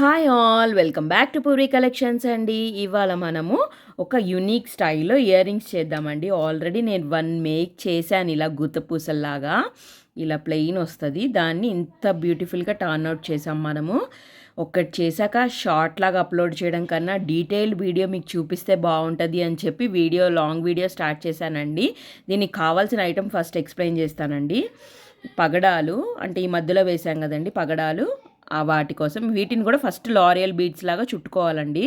Hi all welcome back to puri collections అండి. ఇవాళ మనము ఒక యూనిక్ స్టైల్లో ఇయర్ రింగ్స్ చేద్దామండి. ఆల్రెడీ నేను వన్ మేక్ చేశాను ఇలా గుత్తపూసల్లాగా. ఇలా ప్లెయిన్ వస్తుంది, దాన్ని ఇంత బ్యూటిఫుల్గా టర్న్ అవుట్ చేసాం మనము. ఒక్కటి చేశాక షార్ట్ లాగా అప్లోడ్ చేయడం కన్నా డీటెయిల్డ్ వీడియో మీకు చూపిస్తే బాగుంటుంది అని చెప్పి లాంగ్ వీడియో స్టార్ట్ చేశానండి. దీనికి కావాల్సిన ఐటమ్ ఫస్ట్ ఎక్స్ప్లెయిన్ చేస్తానండి. పగడాలు అంటే ఈ మధ్యలో వేసాం కదండి పగడాలు, వాటి కోసం వీటిని కూడా ఫస్ట్ లారియల్ బీడ్స్ లాగా చుట్టుకోవాలండి.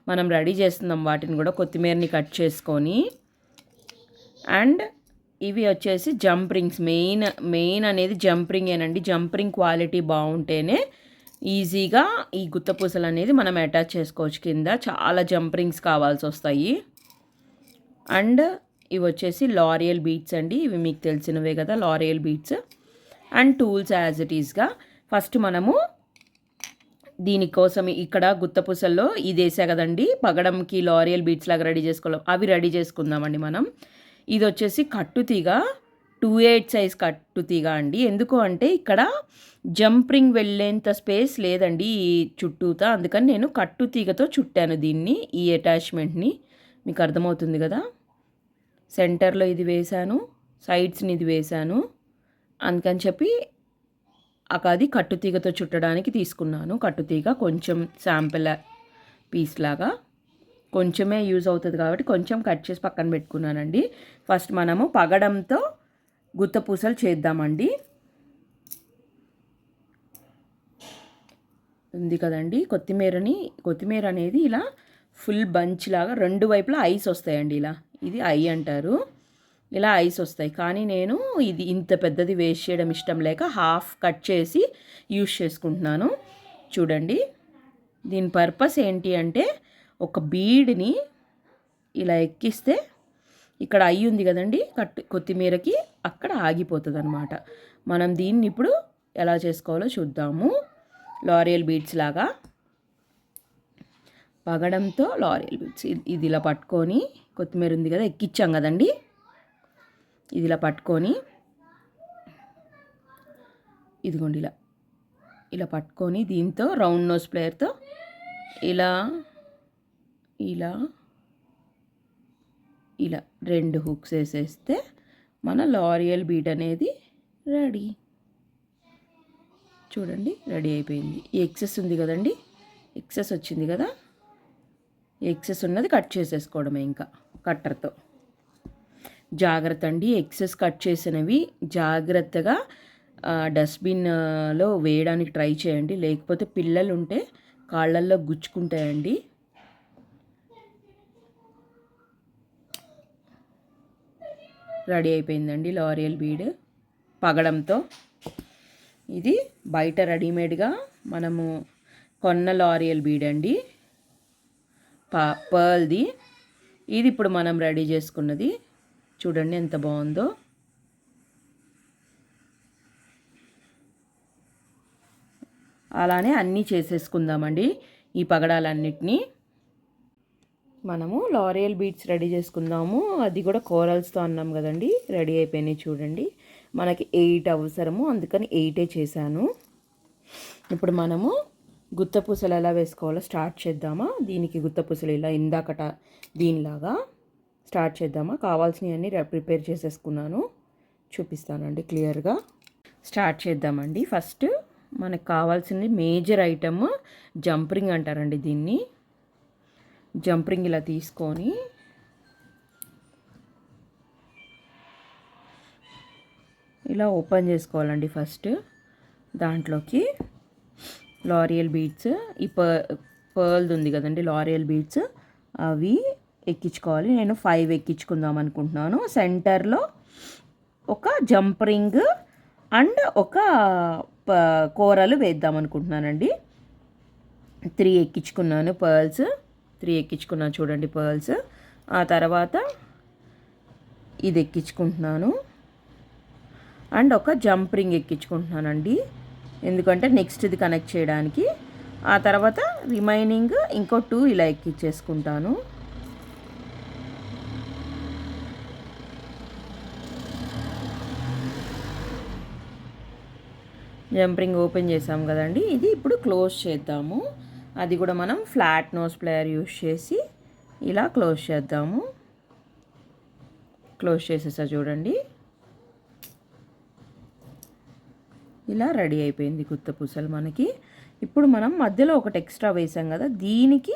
మనం రెడీ చేస్తున్నాం వాటిని కూడా. కొత్తిమీరని కట్ చేసుకొని, అండ్ ఇవి వచ్చేసి జంప్ రింగ్స్. మెయిన్ అనేది జంప్ రింగేనండి. జంప్ రింగ్ క్వాలిటీ బాగుంటేనే ఈజీగా ఈ గుత్తపూసలు అనేది మనం అటాచ్ చేసుకోవచ్చు. కింద చాలా జంప్ రింగ్స్ కావాల్సి వస్తాయి. అండ్ ఇవి వచ్చేసి లారియల్ బీడ్స్ అండి. ఇవి మీకు తెలిసినవే కదా, లారియల్ beads. And tools as it ఈస్గా ఫస్ట్ మనము దీనికోసం ఇక్కడ గుత్తపూసల్లో ఇది వేసా కదండి, పగడంకి లారియల్ బీడ్స్ లాగా రెడీ చేసుకోవాలి. అవి రెడీ చేసుకుందామండి మనం. ఇది వచ్చేసి కట్టుతీగ, 2/8 సైజ్ కట్టుతీగ అండి. ఎందుకు అంటే ఇక్కడ జంప్రింగ్ వెళ్ళేంత స్పేస్ లేదండి ఈ చుట్టూతా, అందుకని నేను కట్టుతీగతో చుట్టాను దీన్ని, ఈ అటాచ్మెంట్ని. మీకు అర్థమవుతుంది కదా. సెంటర్లో ఇది వేశాను, సైడ్స్ని ఇది వేశాను. అందుకని చెప్పి అది కట్టుతీగతో చుట్టడానికి తీసుకున్నాను. కట్టుతీగ కొంచెం శాంపిల్ పీస్ లాగా కొంచెమే యూజ్ అవుతుంది కాబట్టి కొంచెం కట్ చేసి పక్కన పెట్టుకున్నానండి. ఫస్ట్ మనము పగడంతో గుత్తపూసలు చేద్దామండి. ఉంది కదండి కొత్తిమీర అనేది ఇలా ఫుల్ బంచ్ లాగా రెండు వైపులా ఐస్ వస్తాయండి. ఇలా ఇది ఐ అంటారు. ఇలా ఐస్ వస్తాయి. కానీ నేను ఇది ఇంత పెద్దది వేస్ట్ చేయడం ఇష్టం లేక హాఫ్ కట్ చేసి యూజ్ చేసుకుంటున్నాను. చూడండి, దీని పర్పస్ ఏంటి అంటే ఒక బీడ్ని ఇలా ఎక్కిస్తే ఇక్కడ ఐ ఉంది కదండి కొత్తిమీరకి, అక్కడ ఆగిపోతుంది అనమాట. మనం దీన్ని ఇప్పుడు ఎలా చేసుకోవాలో చూద్దాము. లారియల్ బీడ్స్ లాగా పగడంతో లారియల్ బీడ్స్ ఇది ఇలా పట్టుకొని, కొత్తిమీర ఉంది కదా ఎక్కించాం కదండి, ఇది ఇలా పట్టుకొని, ఇదిగోండి ఇలా పట్టుకొని దీంతో రౌండ్ నోస్ ప్లేయర్తో ఇలా ఇలా ఇలా 2 హుక్స్ వేసేస్తే మన లారియల్ బీడ్ అనేది రెడీ. చూడండి, రెడీ అయిపోయింది. ఈ ఎక్సెస్ ఉంది కదండి, ఎక్సెస్ వచ్చింది కదా, ఈ ఎక్సెస్ ఉన్నది కట్ చేసేసుకోవడమే ఇంకా కట్టర్తో. జాగ్రత్త అండి, ఎక్సెస్ కట్ చేసినవి జాగ్రత్తగా డస్ట్బిన్లో వేయడానికి ట్రై చేయండి, లేకపోతే పిల్లలు ఉంటే కాళ్ళల్లో గుచ్చుకుంటాయండి. రెడీ అయిపోయిందండి లారియల్ బీడ్ పగడంతో. ఇది బయట రెడీమేడ్గా మనము కొన్న లారియల్ బీడ్ అండి, పర్ల్ది. ఇది ఇప్పుడు మనం రెడీ చేసుకున్నది. చూడండి ఎంత బాగుందో. అలానే అన్నీ చేసేసుకుందామండి ఈ పగడాలన్నిటినీ. మనము లారియల్ బీడ్స్ రెడీ చేసుకుందాము. అది కూడా కోరల్స్తో అన్నాం కదండి, రెడీ అయిపోయినాయి. చూడండి, మనకి 8 అవసరము, అందుకని 8 చేశాను. ఇప్పుడు మనము గుత్తపూసలు ఎలా వేసుకోవాలో స్టార్ట్ చేద్దామా. దీనికి గుత్తపూసలు ఇలా ఇందాకట దీనిలాగా స్టార్ట్ చేద్దామా. కావాల్సినవన్నీ ప్రిపేర్ చేసేసుకున్నాను, చూపిస్తానండి క్లియర్గా. స్టార్ట్ చేద్దామండి. ఫస్ట్ మనకు కావాల్సింది మేజర్ ఐటమ్ జంప్రింగ్ అంటారండి దీన్ని. జంప్రింగ్ ఇలా తీసుకొని ఇలా ఓపెన్ చేసుకోవాలండి. ఫస్ట్ దాంట్లోకి లారియల్ బీడ్స్, ఈ పర్ల్ది ఉంది కదండి లారియల్ బీడ్స్, అవి ఎక్కించుకోవాలి. నేను 5 ఎక్కించుకుందాం అనుకుంటున్నాను. సెంటర్లో ఒక జంప్ రింగ్ అండ్ ఒక కూరలు వేద్దాం అనుకుంటున్నానండి. 3 ఎక్కించుకున్నాను పర్ల్స్, 3 ఎక్కించుకున్నాను చూడండి పర్ల్స్. ఆ తర్వాత ఇది ఎక్కించుకుంటున్నాను అండ్ ఒక జంప్ రింగ్ ఎక్కించుకుంటున్నానండి, ఎందుకంటే నెక్స్ట్ ఇది కనెక్ట్ చేయడానికి. ఆ తర్వాత రిమైనింగ్ ఇంకో 2 ఇలా ఎక్కించేసుకుంటాను. జంప్ రింగ్ ఓపెన్ చేసాం కదండి, ఇది ఇప్పుడు క్లోజ్ చేద్దాము. అది కూడా మనం ఫ్లాట్ నోస్ ప్లేయర్ యూస్ చేసి ఇలా క్లోజ్ చేద్దాము. క్లోజ్ చేసేసా చూడండి. ఇలా రెడీ అయిపోయింది గుత్తపూసలు మనకి. ఇప్పుడు మనం మధ్యలో ఒకటి ఎక్స్ట్రా వేసాం కదా, దీనికి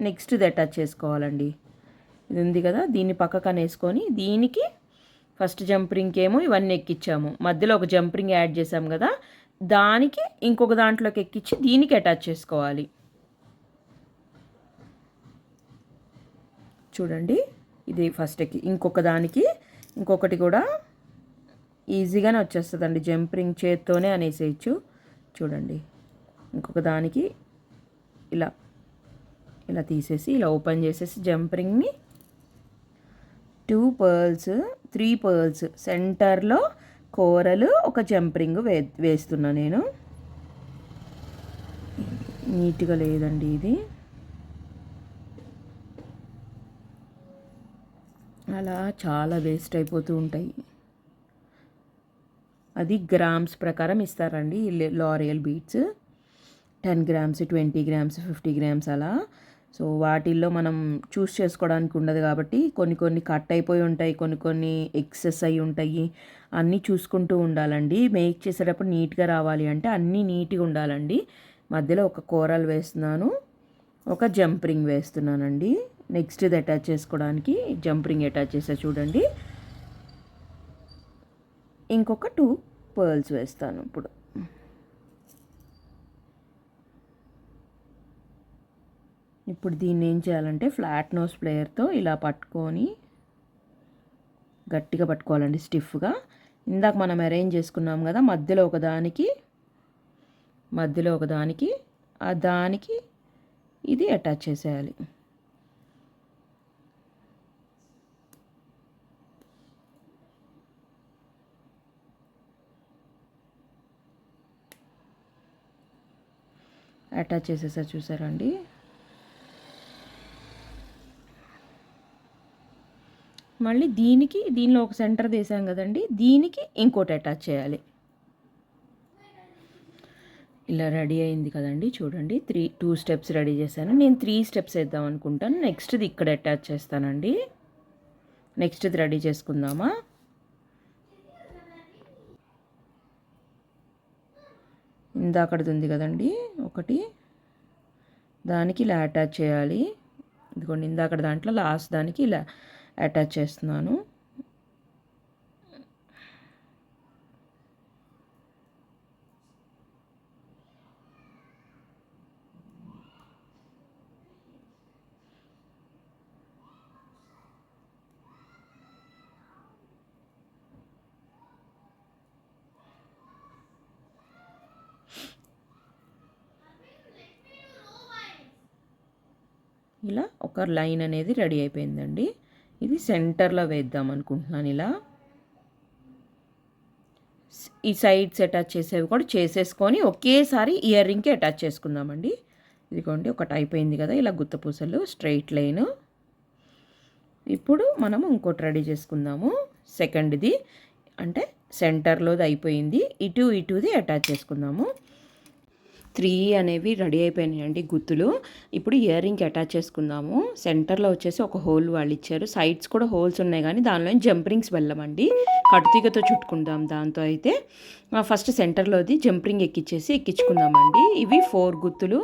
నెక్స్ట్ది అటాచ్ చేసుకోవాలండి. ఇది ఉంది కదా, దీన్ని పక్కన వేసుకొని దీనికి ఫస్ట్ జంపరింగ్కి ఏమో ఇవన్నీ ఎక్కించాము, మధ్యలో ఒక జంపరింగ్ యాడ్ చేసాం కదా, దానికి ఇంకొక దాంట్లోకి ఎక్కించి దీనికి అటాచ్ చేసుకోవాలి. చూడండి, ఇది ఫస్ట్ ఎక్కి ఇంకొక దానికి ఇంకొకటి కూడా ఈజీగానే వచ్చేస్తుందండి. జంపరింగ్ చేత్తోనే అనేసేయచ్చు. చూడండి, ఇంకొక దానికి ఇలా ఇలా తీసేసి ఇలా ఓపెన్ చేసేసి జంపరింగ్ని 2 పర్ల్స్ 3 పర్ల్స్ సెంటర్లో కోరలు ఒక జంపరింగ్ వేస్తున్నా నేను. నీట్గా లేదండి ఇది. అలా చాలా వేస్ట్ అయిపోతూ ఉంటాయి. అది గ్రామ్స్ ప్రకారం ఇస్తారండి L'Oréal beads. 10 grams 20 grams 50 grams అలా. సో వాటిల్లో మనం చూస్ చేసుకోవడానికి ఉండదు కాబట్టి కొన్ని కట్ అయిపోయి ఉంటాయి, కొన్ని ఎక్సెస్ అయి ఉంటాయి. అన్నీ చూసుకుంటూ ఉండాలండి. మేక్ చేసేటప్పుడు నీట్గా రావాలి అంటే అన్నీ నీట్గా ఉండాలండి. మధ్యలో ఒక కోరల్ వేస్తున్నాను, ఒక జంపరింగ్ వేస్తున్నానండి. నెక్స్ట్ ఇది అటాచ్ చేసుకోవడానికి జంపరింగ్ అటాచ్ చేసా చూడండి. ఇంకొక 2 పర్ల్స్ వేస్తాను ఇప్పుడు. ఇప్పుడు దీన్ని ఏం చేయాలంటే ఫ్లాట్ నోస్ ప్లేయర్తో ఇలా పట్టుకొని గట్టిగా పట్టుకోవాలండి, స్టిఫ్గా. ఇందాక మనం అరేంజ్ చేసుకున్నాం కదా, మధ్యలో ఒకదానికి ఆ దానికి ఇది అటాచ్ చేసేయాలి. అటాచ్ చేసేసా చూసారండి. మళ్ళీ దీనిలో ఒక సెంటర్ తీసాం కదండి, దీనికి ఇంకోటి అటాచ్ చేయాలి. ఇలా రెడీ అయింది కదండి. చూడండి, 2 స్టెప్స్ రెడీ చేశాను. నేను 3 స్టెప్స్ వేద్దాం అనుకుంటాను. నెక్స్ట్ది ఇక్కడ అటాచ్ చేస్తానండి. నెక్స్ట్ది రెడీ చేసుకుందామా. ఇందాకటిది ఉంది కదండి ఒకటి, దానికి ఇలా అటాచ్ చేయాలి. ఇదిగోండి, ఇందాకటి దాంట్లో లాస్ట్ దానికి ఇలా అటాచ్ చేస్తున్నాను. ఇలా ఒక లైన్ అనేది రెడీ అయిపోయిందండి. ఇది సెంటర్లో వేద్దాం అనుకుంటున్నాను. ఇలా ఈ సైడ్స్ అటాచ్ చేసేవి కూడా చేసేసుకొని ఒకేసారి ఇయర్ రింగ్కి అటాచ్ చేసుకుందామండి. ఇదిగోండి, ఒకటి అయిపోయింది కదా ఇలా గుత్తపూసలు స్ట్రైట్ లైన్. ఇప్పుడు మనము ఇంకోటి రెడీ చేసుకుందాము. సెకండ్ది అంటే సెంటర్లోది అయిపోయింది, ఇటుది అటాచ్ చేసుకుందాము. 3 అనేవి రెడీ అయిపోయినాయండి గుత్తులు. ఇప్పుడు ఇయర్ రింగ్కి అటాచ్ చేసుకుందాము. సెంటర్లో వచ్చేసి ఒక హోల్ వాళ్ళు ఇచ్చారు, సైడ్స్ కూడా హోల్స్ ఉన్నాయి కానీ దానిలో జంపరింగ్స్ వెళ్ళమండి, కటుతీగతో చుట్టుకుందాం. దాంతో అయితే ఫస్ట్ సెంటర్లోది జంపరింగ్ ఎక్కించుకుందామండి. ఇవి 4 గుత్తులు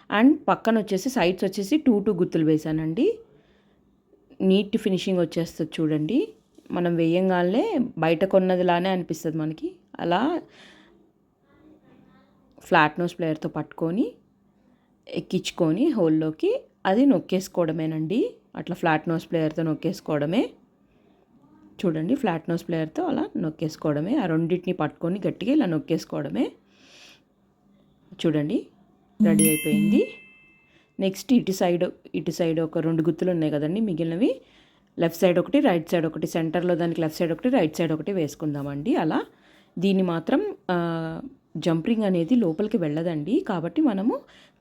అండ్ పక్కన వచ్చేసి సైడ్స్ వచ్చేసి 2 గుత్తులు వేసానండి. నీట్ ఫినిషింగ్ వచ్చేస్తుంది చూడండి. మనం వేయంగానే బయట కొన్నదిలానే అనిపిస్తుంది మనకి. అలా ఫ్లాట్ నోస్ ప్లేయర్తో పట్టుకొని ఎక్కించుకొని హోల్లోకి అది నొక్కేసుకోవడమేనండి. అట్లా ఫ్లాట్ నోస్ ప్లేయర్తో నొక్కేసుకోవడమే. చూడండి, ఫ్లాట్ నోస్ ప్లేయర్తో అలా నొక్కేసుకోవడమే. ఆ రెండింటిని పట్టుకొని గట్టిగా ఇలా నొక్కేసుకోవడమే. చూడండి, రెడీ అయిపోయింది. నెక్స్ట్ ఇటు సైడ్ ఒక 2 గుత్తులు ఉన్నాయి కదండి మిగిలినవి. లెఫ్ట్ సైడ్ ఒకటి, రైట్ సైడ్ ఒకటి, సెంటర్లో దానికి లెఫ్ట్ సైడ్ ఒకటి, రైట్ సైడ్ ఒకటి వేసుకుందామండి. అలా దీన్ని మాత్రం జంపరింగ్ అనేది లోపలికి వెళ్ళదండి, కాబట్టి మనము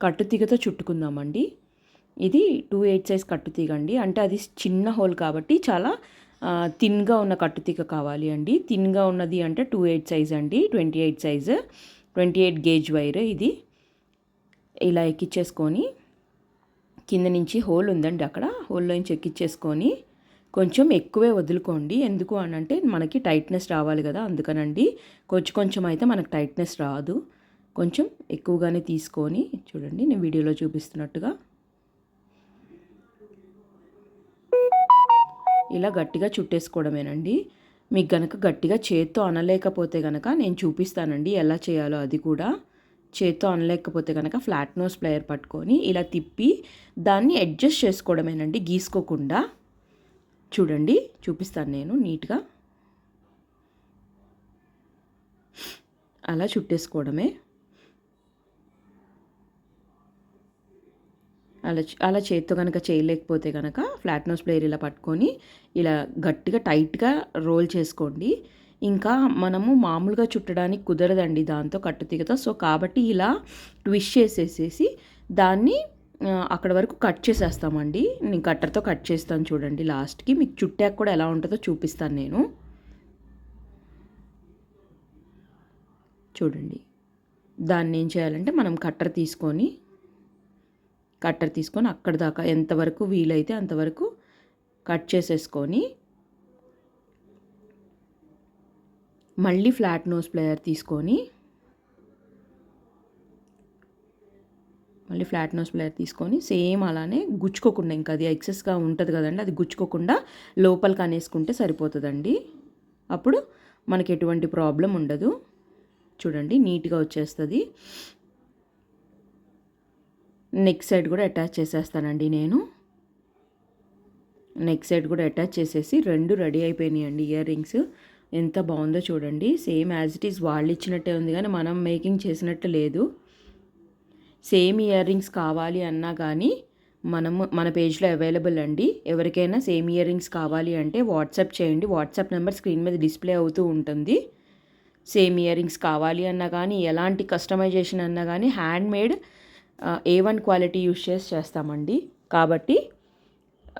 కట్టుతీగతో చుట్టుకుందామండి. ఇది 2/8 సైజ్ కట్టుతీగ అండి. అంటే అది చిన్న హోల్ కాబట్టి చాలా థిన్గా ఉన్న కట్టుతీగ కావాలి అండి. థిన్గా ఉన్నది అంటే 2/8 సైజ్ అండి. 28 సైజు 28 గేజ్ వైర్ ఇది. ఇలా ఎక్కించేసుకొని కింద నుంచి హోల్ ఉందండి, అక్కడ హోల్లో నుంచి ఎక్కించేసుకొని కొంచెం ఎక్కువే వదులుకోండి. ఎందుకు అని అంటే మనకి టైట్నెస్ రావాలి కదా, అందుకనండి. కొంచెం కొంచెం అయితే మనకు టైట్నెస్ రాదు, కొంచెం ఎక్కువగానే తీసుకొని చూడండి నేను వీడియోలో చూపిస్తున్నట్టుగా ఇలా గట్టిగా చుట్టేసుకోవడమేనండి. మీకు గనక గట్టిగా చేత్తో అనలేకపోతే గనక నేను చూపిస్తానండి ఎలా చేయాలో. అది కూడా చేత్తో అనలేకపోతే కనుక ఫ్లాట్ నోస్ ప్లేయర్ పట్టుకొని ఇలా తిప్పి దాన్ని అడ్జస్ట్ చేసుకోవడమేనండి, గీసుకోకుండా. చూడండి చూపిస్తాను నేను నీట్గా. అలా చుట్టేసుకోవడమే. అలా చేత్తో కనుక చేయలేకపోతే కనుక ఫ్లాట్ నోస్ ప్లేయర్ ఇలా పట్టుకొని ఇలా గట్టిగా టైట్గా రోల్ చేసుకోండి. ఇంకా మనము మామూలుగా చుట్టడానికి కుదరదండి దాంతో, కట్టుతీగతో. సో కాబట్టి ఇలా ట్విస్ట్ చేసేసేసి దాన్ని అక్కడ వరకు కట్ చేసేస్తామండి. నేను కట్టర్తో కట్ చేస్తాను చూడండి. లాస్ట్కి మీకు చుట్టాక కూడా ఎలా ఉంటుందో చూపిస్తాను నేను. చూడండి దాన్ని ఏం చేయాలంటే మనం కట్టర్ తీసుకొని అక్కడ దాకా ఎంతవరకు వీలైతే అంతవరకు కట్ చేసేసుకొని మళ్ళీ ఫ్లాట్ నోస్ ప్లేయర్ తీసుకొని సేమ్ అలానే గుచ్చుకోకుండా, ఇంకా అది ఎక్సెస్గా ఉంటుంది కదండి, అది గుచ్చుకోకుండా లోపలికి అనేసుకుంటే సరిపోతుందండి. అప్పుడు మనకి ఎటువంటి ప్రాబ్లం ఉండదు. చూడండి నీట్గా వచ్చేస్తుంది. నెక్ సైడ్ కూడా అటాచ్ చేసేస్తానండి నేను. నెక్ సైడ్ కూడా అటాచ్ చేసేసి రెండు రెడీ అయిపోయినాయండి ఇయర్ రింగ్స్. ఎంత బాగుందో చూడండి. సేమ్ యాజ్ ఇట్ ఈస్ వాళ్ళు ఇచ్చినట్టే ఉంది, కానీ మనం మేకింగ్ చేసినట్టు లేదు. సేమ్ ఇయర్ రింగ్స్ కావాలి అన్నా కానీ మన పేజ్లో అవైలబుల్ అండి. ఎవరికైనా సేమ్ ఇయర్ రింగ్స్ కావాలి అంటే వాట్సాప్ చేయండి. వాట్సాప్ నెంబర్ స్క్రీన్ మీద డిస్ప్లే అవుతూ ఉంటుంది. సేమ్ ఇయర్ రింగ్స్ కావాలి అన్నా కానీ, ఎలాంటి కస్టమైజేషన్ అన్నా కానీ హ్యాండ్మేడ్ A1 క్వాలిటీ యూస్ చేస్తామండి. కాబట్టి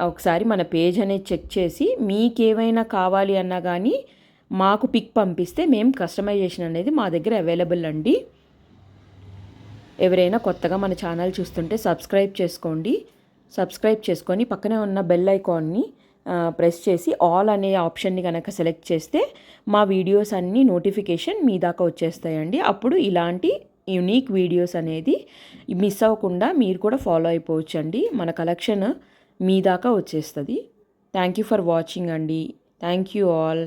ఒకసారి మన పేజ్ అనేది చెక్ చేసి మీకేమైనా కావాలి అన్నా కానీ మాకు పిక్ పంపిస్తే మేము కస్టమైజేషన్ అనేది మా దగ్గర అవైలబుల్ అండి. ఎవరైనా కొత్తగా మన ఛానల్ చూస్తుంటే సబ్స్క్రైబ్ చేసుకొని పక్కనే ఉన్న బెల్ ఐకాన్ని ప్రెస్ చేసి ఆల్ అనే ఆప్షన్ని కనుక సెలెక్ట్ చేస్తే మా వీడియోస్ అన్నీ నోటిఫికేషన్ మీ దాకా వచ్చేస్తాయండి. అప్పుడు ఇలాంటి యూనిక్ వీడియోస్ అనేది మిస్ అవ్వకుండా మీరు కూడా ఫాలో అయిపోవచ్చండి. మన కలెక్షన్ మీ దాకా వచ్చేస్తుంది. థ్యాంక్ యూ ఫర్ వాచింగ్ అండి. Thank you all.